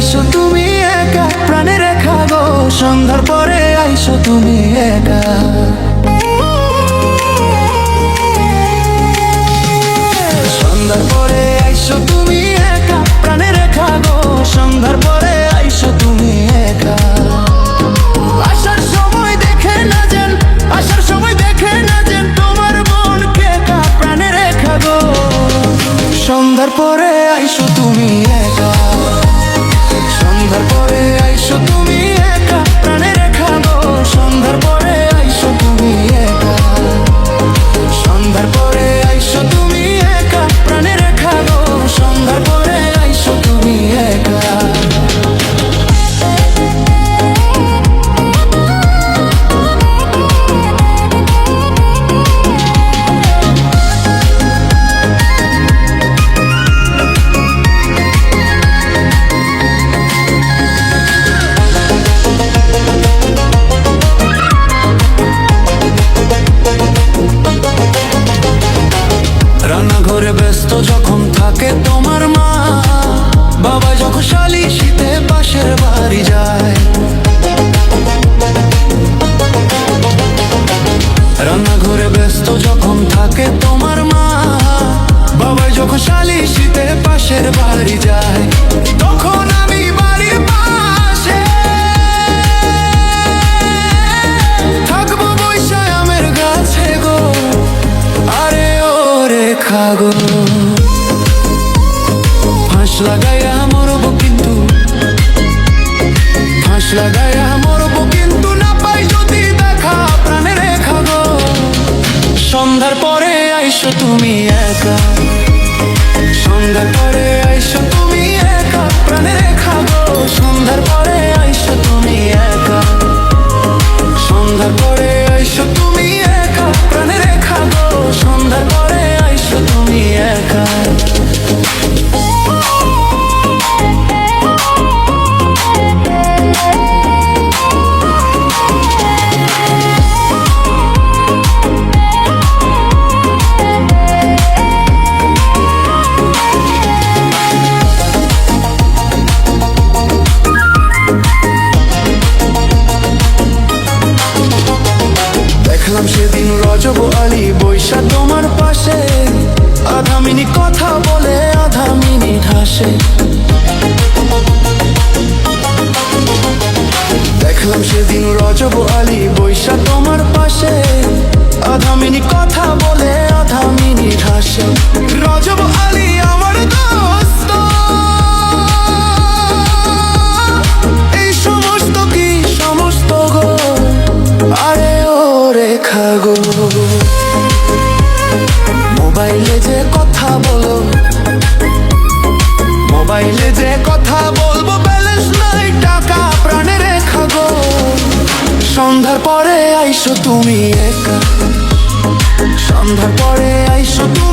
আইসো তুমি একা, প্রাণে রেখা গো। সন্ধ্যার পরে আইসো তুমি একা। সন্ধ্যার পরে আইসো তুমি একা, প্রাণে রেখা গো। সন্ধ্যার পরে আইসো তুমি একা। আসার সময় দেখে না যেন, আসার সময় দেখে না যেন তোমার মন কেকা, প্রাণে রেখা গো। সন্ধ্যার পরে আইসো তুমি একা। সন্ধ্যার পরে আইসো তুমি একা, প্রাণে রেখা গো। সন্ধ্যার পরে আইসো তুমি একা। সন্ধ্যার পরে আইসো তুমি একা, প্রাণে রেখা গো। সন্ধ্যার পরে আইসো তুমি একা। রান্নাঘরে ব্যস্ত যখন থাকে তোমার মা, বাবা যখন শালি শীতে পাশের বাড়ি যায়। রান্নাঘরে ব্যস্ত যখন থাকে তোমার মা, বাবা যখন শালি শীতে পাশের বাড়ি যায়। তখন আমি বাড়ির পাশে থাকবো বৈশা আমের গাছে গো। আরে ও রেখা গো, ফাঁস লাগাইয়া মরবো কিন্তু, ফাঁস লাগাইয়া মরবো কিন্তু, না পাই যদি দেখা প্রাণে রেখা গো। সন্ধ্যার পরে আইসো তুমি একা। সন্ধ্যার পরে আইসো তুমি একা, প্রাণে রেখা গো। সন্ধ্যার পরে আইসো তুমি একা। সন্ধ্যার পরে আইসো তুমি একা, প্রাণে রেখা গো। সন্ধ্যার পরে আইসো তুমি একা। দেখলাম সেদিন রজব আলী বৈশা তোমার পাশে, আধা মিনিট কথা বলে আধা মিনিট হাসে। দেখলাম সেদিন রজব আলী বৈশা তোমার পাশে, আধা মিনিট কথা বলে আধা মিনিট হাসে। রজব আলী আমার দোস্ত, এই সমস্ত কি সমস্ত গো। আরে ও রেখা গো, মোবাইলে যে কথা বলো, মোবাইলে যে কথা বলবো, ব্যালেন্স নাই টাকা, প্রাণে রেখা গো। সন্ধ্যার পরে আইসো তুমি একা। সন্ধ্যার পরে আইসো তুমি